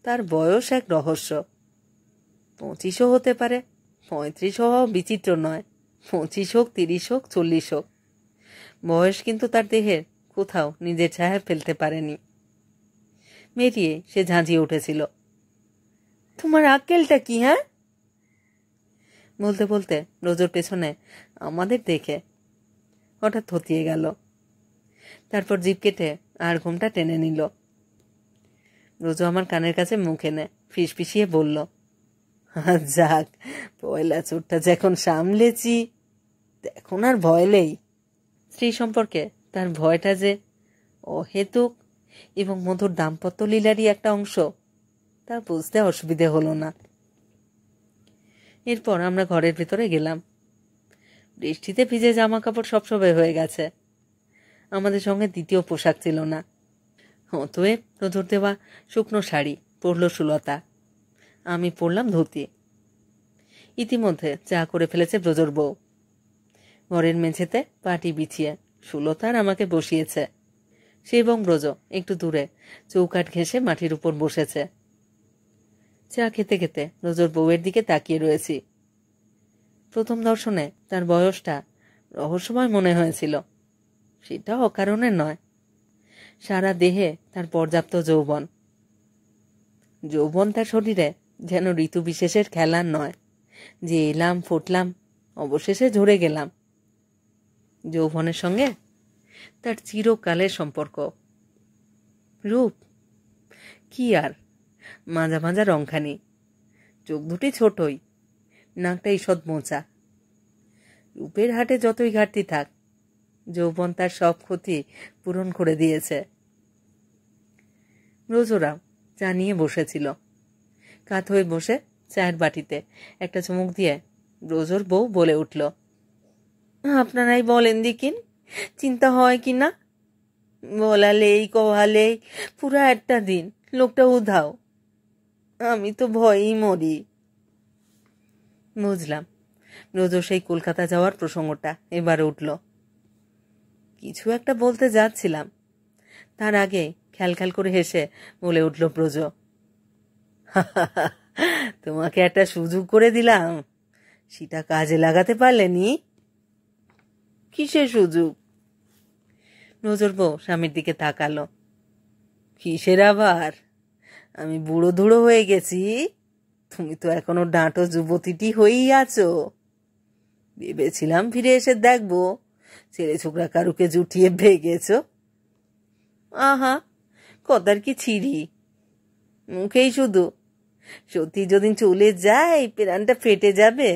তার বয়স এক রহস্য। 25ও হতে পারে, 35 হওয়া বিচিত্র নয়। 25 হোক, 30 হোক, 40 হোক, বয়স কিন্তু তার দেহের কোথাও নিজের ছায়া ফেলতে পারেনি। বেরিয়ে সে ঝাঁঝিয়ে উঠেছিল, তোমার আক্কেলটা কি? হ্যাঁ, বলতে বলতে রোজোর পেছনে আমাদের দেখে হঠাৎ থতিয়ে গেল। তারপর জিভ কেটে আর ঘুমটা টেনে নিল। রোজো আমার কানের কাছে মুখ এনে ফিসফিসিয়ে বলল, যাক, পয়লা চোরটা যখন সামলেছি, এখন আর ভয় নেই। স্ত্রী সম্পর্কে তার ভয়টা যে অহেতুক এবং মধুর দাম্পত্য লীলারই একটা অংশ, তা বুঝতে অসুবিধে হলো না। এরপর আমরা ঘরের ভেতরে গেলাম। বৃষ্টিতে ভিজে জামা কাপড় সবসময় হয়ে গেছে। আমাদের সঙ্গে দ্বিতীয় পোশাক ছিল না। অতএব নজর দেওয়া শুকনো শাড়ি পরল সুলতা, আমি পরলাম ধুতি। ইতিমধ্যে চা করে ফেলেছে ব্রজর বউ। ঘরের মেঝেতে পাটি বিছিয়ে সুলতার আমাকে বসিয়েছে। সে এবং ব্রজ একটু দূরে চৌকাঠ ঘেঁষে মাটির উপর বসেছে। চা খেতে খেতে ব্রজর বউয়ের দিকে তাকিয়ে রয়েছি। প্রথম দর্শনে তার বয়সটা রহস্যময় মনে হয়েছিল। সেটা অকারণে নয়। সারা দেহে তার পর্যাপ্ত যৌবন। যৌবন তার শরীরে যেন ঋতু বিশেষের খেলার নয়, যে এলাম ফুটলাম অবশেষে ঝরে গেলাম। যৌবনের সঙ্গে তার চিরকালের সম্পর্ক। রূপ কি আর, মাজা মাজা রংখানি, চোখ দুটি ছোটই, নাকটা ঈষৎ মোচা। রূপের হাটে যতই ঘাটতি থাক, যৌবন তার সব ক্ষতি পূরণ করে দিয়েছে। ব্রজরাও চা নিয়ে বসেছিল। কাত হয়ে বসে চায়ের বাটিতে একটা চুমুক দিয়ে ব্রজর বউ বলে উঠল, আপনারাই বলেন দিকিন, চিন্তা হয় কি না? বলালেই কহালেই পুরো একটা দিন লোকটা উধাও। আমি তো ভয়েই মরি। বুঝলাম, ব্রজ সেই কলকাতা যাওয়ার প্রসঙ্গটা এবার উঠল। কিছু একটা বলতে যাচ্ছিলাম, তার আগে খ্যাল খ্যাল করে হেসে বলে উঠল ব্রজ, তোমাকে একটা সুযোগ করে দিলাম, সেটা কাজে লাগাতে পারলেনি? কিসের সুযোগ? ব্রজর বউ স্বামীর দিকে তাকালো। কিসের আবার? আমি বুড়ো ধুড়ো হয়ে গেছি, তুমি তো এখনো ডাঁটো যুবতীটি হয়েই আছো। ভেবেছিলাম ফিরে এসে দেখবো ছেলে ছোকরা কারুকে জুটিয়ে ভেগেছ। আহা, কথার কি ছিরি, মুখেই শুধু। সত্যি যদি চলে যায় প্রাণটা ফেটে যাবে।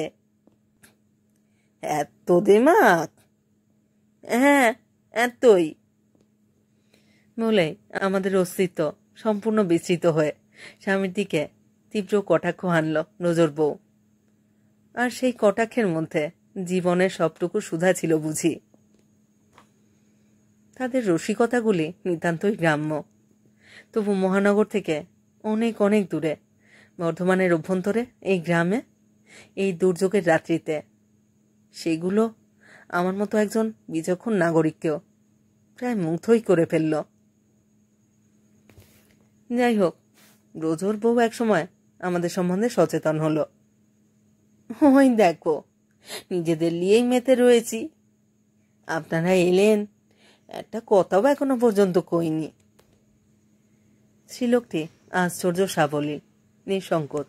এত দেমাক? হ্যাঁ, এতই। বলে আমাদের অস্তিত্ব সম্পূর্ণ বিস্তৃত হয়ে স্বামীর দিকে তীব্র কটাক্ষ আনল নজর বউ। আর সেই কটাক্ষের মধ্যে জীবনের সবটুকু সুধা ছিল বুঝি। তাদের রসিকতাগুলি নিতান্তই গ্রাম্য, তবু মহানগর থেকে অনেক অনেক দূরে, বর্ধমানের অভ্যন্তরে এই গ্রামে, এই দুর্যোগের রাত্রিতে, সেগুলো আমার মতো একজন বিচক্ষণ নাগরিককেও প্রায় মুগ্ধই করে ফেলল। যাই হোক, ব্রজর বউ একসময় আমাদের সম্বন্ধে সচেতন হলো। ওই দেখো, নিজেদের নিয়েই মেতে রয়েছি, আপনারা এলেন, একটা কথাও এখনো পর্যন্ত কইনি। শ্রীলোকটি আশ্চর্য সাবলীল, নিঃসংকোচ।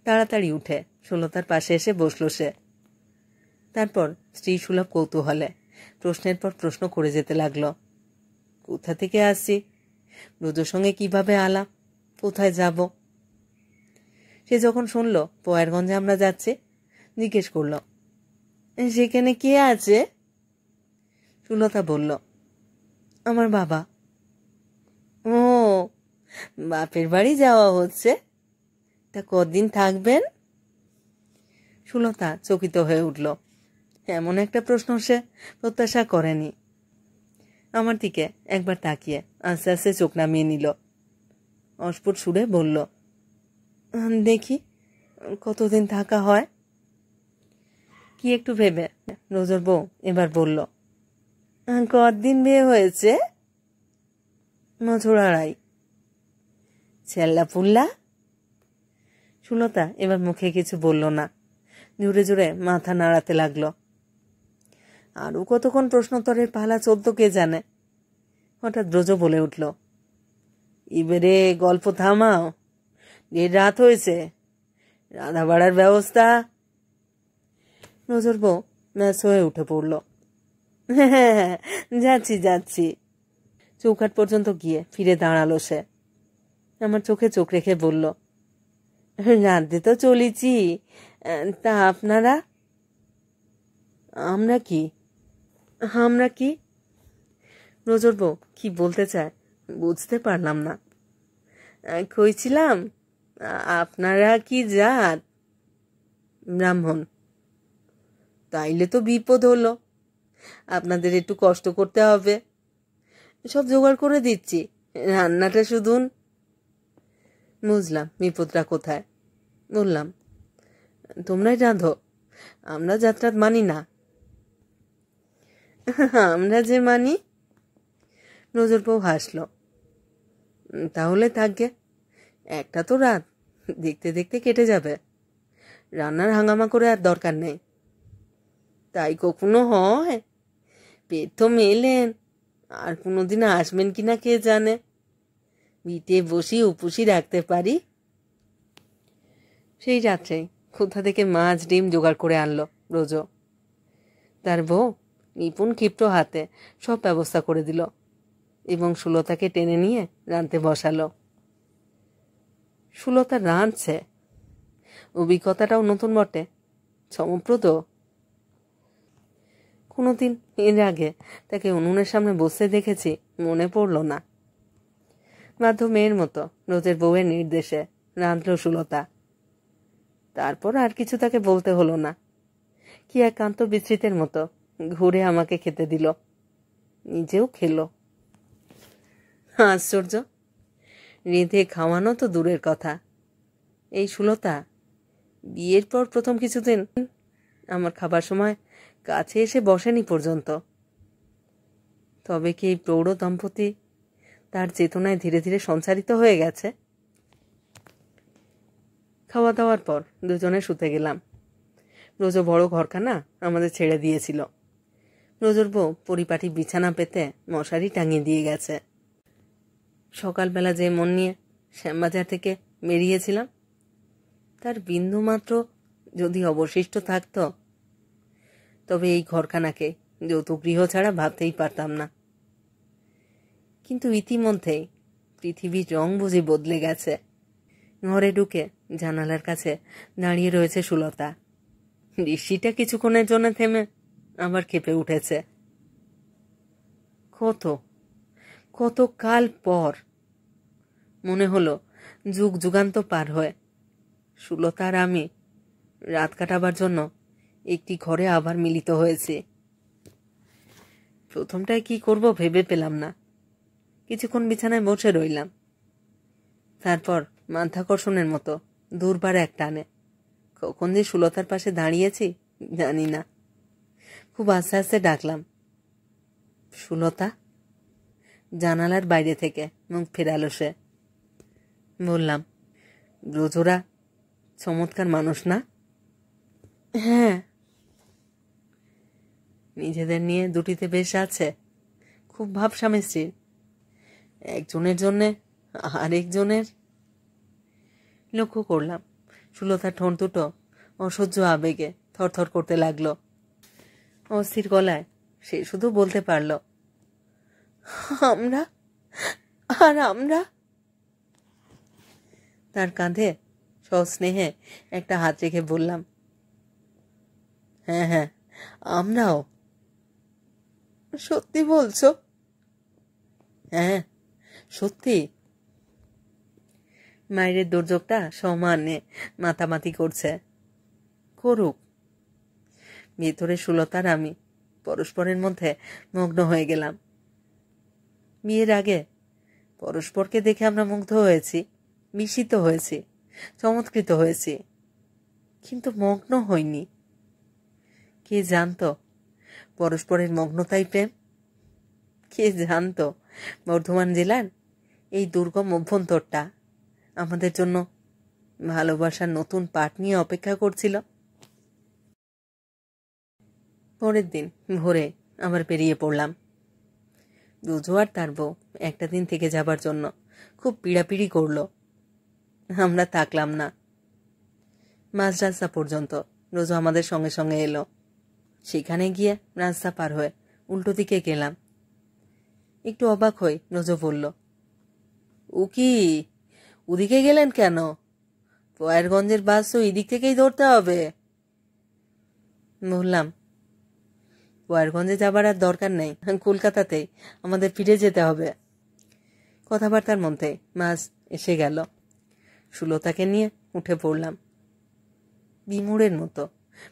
তাড়াতাড়ি উঠে সুলতার পাশে এসে বসল সে। তারপর স্ত্রী সুলভ কৌতূহলে প্রশ্নের পর প্রশ্ন করে যেতে লাগলো। কোথা থেকে আসছি, ব্রজর সঙ্গে কিভাবে আলাপ, কোথায় যাব। সে যখন শুনল পয়ারগঞ্জে আমরা যাচ্ছি, জিজ্ঞেস করল, সেখানে কে আছে? সুলতা বলল, আমার বাবা। ও, বাপের বাড়ি যাওয়া হচ্ছে, তা কদিন থাকবেন? সুলতা চকিত হয়ে উঠল। এমন একটা প্রশ্ন সে প্রত্যাশা করেনি। আমার দিকে একবার তাকিয়ে আস্তে আস্তে চোখ নামিয়ে নিল। অস্ফুট সুরে বলল, দেখি কতদিন থাকা হয়। কি একটু ভেবে নজর বউ এবার বলল, কদিন বিয়ে হয়েছে? বছর আড়াই। ছেল্লা পুল্লা? সুলতা এবার মুখে কিছু বলল না, জোরে জোরে মাথা নাড়াতে লাগলো। আরো কতক্ষণ প্রশ্নোত্তরের পালা চলত কে জানে। হঠাৎ ব্রজ বলে উঠল, এবারে গল্প থামাও, দেড় রাত হয়েছে, রাধা বাড়ার ব্যবস্থা। নজর বউ ম্যাচ হয়ে উঠে পড়ল। হ্যাঁ, যাচ্ছি যাচ্ছি। চৌকাঠ পর্যন্ত গিয়ে ফিরে দাঁড়ালো সে। আমার চোখে চোখ রেখে বলল, রাঁধতে তো চলেছি, তা আপনারা? আমরা কি? নজর বউ কি বলতে চায় বুঝতে পারলাম না। কইছিলাম, আপনারা কি জাত? ব্রাহ্মণ। তাইলে তো বিপদ হলো, আপনাদের একটু কষ্ট করতে হবে। সব জোগাড় করে দিচ্ছি, রান্নাটা শুধু। বুঝলাম বিপদটা কোথায়। বললাম, তোমরাই রাঁধো, আমরা যাত্রা মানি না। আমরা যে মানি। নজর বউ হাসল। তাহলে থাকবে, একটা তো রাত দেখতে দেখতে কেটে যাবে, রান্নার হাঙ্গামা করে আর দরকার নেই। তাই কখনো হয়? পেট তো মেলেন, আর কোনোদিন আসবেন কিনা কে জানে। বিটে বসি উপুসি রাখতে পারি। সেই রাত্রেই কোথা থেকে মাছ ডিম জোগাড় করে আনলো রোজো। তার বউ নিপুণ ক্ষিপ্ত হাতে সব ব্যবস্থা করে দিল এবং সুলতাকে টেনে নিয়ে রাঁধতে বসালো। সুলতা রাঁধছে, অভিজ্ঞতাটাও নতুন বটে, চমকপ্রদ। কোনোদিন এর আগে তাকে উনুনের সামনে বসতে দেখেছি মনে পড়ল না। বাধ্য মেয়ের মতো রোজের বউয়ের নির্দেশে রাঁধল সুলতা। তারপর আর কিছু তাকে বলতে হলো না। কি একান্ত বিস্তৃতের মতো ঘুরে আমাকে খেতে দিল, নিজেও খেলো। আশ্চর্য, রেঁধে খাওয়ানো তো দূরের কথা, এই সুলতা বিয়ের পর প্রথম কিছুদিন আমার খাবার সময় কাছে এসে বসেনি পর্যন্ত। তবে কি এই প্রৌঢ় দম্পতি তার চেতনায় ধীরে ধীরে সঞ্চারিত হয়ে গেছে? খাওয়া দাওয়ার পর দুজনে শুতে গেলাম। রোজো বড় ঘরখানা আমাদের ছেড়ে দিয়েছিল। রোজোর বউ পরিপাটি বিছানা পেতে মশারি টাঙিয়ে দিয়ে গেছে। সকালবেলা যে মন নিয়ে শ্যামবাজার থেকে বেরিয়েছিলাম, তার বিন্দু মাত্র যদি অবশিষ্ট থাকত, তবে এই ঘরখানাকে যৌতুক গৃহ ছাড়া ভাবতেই পারতাম না। কিন্তু ইতিমধ্যেই পৃথিবীর রং বুঝি বদলে গেছে। ঘরে ঢুকে জানালার কাছে দাঁড়িয়ে রয়েছে সুলতা। বৃষ্টিটা কিছুক্ষণের জন্য থেমে আবার কেঁপে উঠেছে। কত কত কাল পর, মনে হলো যুগ যুগান্ত পার হয়ে, সুলতা আর আমি রাত কাটাবার জন্য একটি ঘরে আবার মিলিত হয়েছি। প্রথমটায় কি করব ভেবে পেলাম না। কিছুক্ষণ বিছানায় বসে রইলাম। তারপর মাধ্যাকর্ষণের মতো দুর্বার এক টানে কখন যে সুলতার পাশে দাঁড়িয়েছি জানি না। খুব আস্তে আস্তে ডাকলাম, সুলতা। জানালার বাইরে থেকে মুখ ফেরালো সে। বললাম, রোজোরা চমৎকার মানুষ না? হ্যাঁ। নিজেদের নিয়ে দুটিতে বেশ আছে, খুব ভাব স্বামী স্ত্রীর। একজনের জন্যে আরেকজনের। লক্ষ্য করলাম সুলতার ঠোঁট দুটো অসহ্য আবেগে থরথর করতে লাগলো। অস্থির গলায় সে শুধু বলতে পারল, আমরা আর আমরা। তার কাঁধে সস্নেহে একটা হাত রেখে বললাম, হ্যাঁ হ্যাঁ, আমরাও। সত্যি বলছো? হ্যাঁ সত্যি। মায়ের দুর্যোগটা সমানে মাতামাতি করছে। করুক। ভেতরে সুলতার আমি পরস্পরের মধ্যে মগ্ন হয়ে গেলাম। বিয়ের আগে পরস্পরকে দেখে আমরা মুগ্ধ হয়েছি, বিস্মিত হয়েছি, চমৎকৃত হয়েছি, কিন্তু মগ্ন হইনি। কে জানতো পরস্পরের মগ্নতাই প্রেম? কে জানতো বর্ধমান জেলার এই দুর্গম অভ্যন্তরটা আমাদের জন্য ভালোবাসার নতুন পাঠ নিয়ে অপেক্ষা করছিল। পরের দিন ভোরে আবার বেরিয়ে পড়লাম। রোজো আর তার বউ একটা দিন থেকে যাবার জন্য খুব পীড়াপিড়ি করল। আমরা থাকলাম না। মাঝ রাস্তা পর্যন্ত রোজো আমাদের সঙ্গে সঙ্গে এলো। সেখানে গিয়ে রাস্তা পার হয়ে উল্টো দিকে গেলাম। একটু অবাক হয়ে রোজো বলল, ও কি, ওদিকে গেলেন কেন? পয়েরগঞ্জের বাস তো এদিক থেকেই ধরতে হবে। বললাম, পয়েরগঞ্জে যাবার আর দরকার নেই, কলকাতাতেই আমাদের ফিরে যেতে হবে। কথাবার্তার মধ্যে মাঝ এসে গেল। সুলতাকে নিয়ে উঠে পড়লাম। বিমূঢ়ের মতো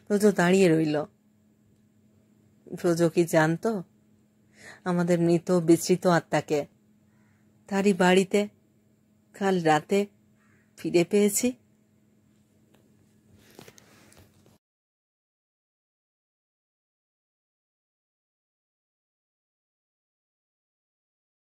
ব্রজ দাঁড়িয়ে রইল। ব্রজ কি জানত আমাদের মৃত বিস্মৃত আত্মাকে তারই বাড়িতে কাল রাতে ফিরে পেয়েছি?